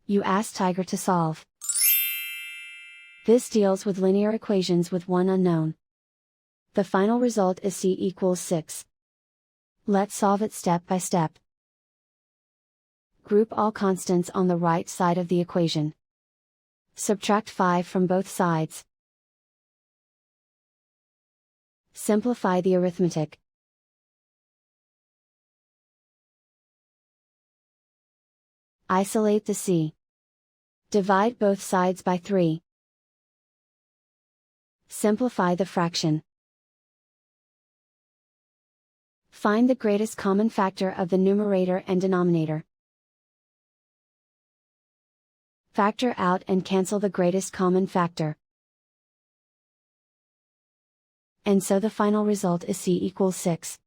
You ask Tiger to solve. This deals with linear equations with one unknown. The final result is c equals 6. Let's solve it step by step. Group all constants on the right side of the equation. Subtract 5 from both sides. Simplify the arithmetic. Isolate the c. Divide both sides by 3. Simplify the fraction. Find the greatest common factor of the numerator and denominator. Factor out and cancel the greatest common factor. And so the final result is c equals 6.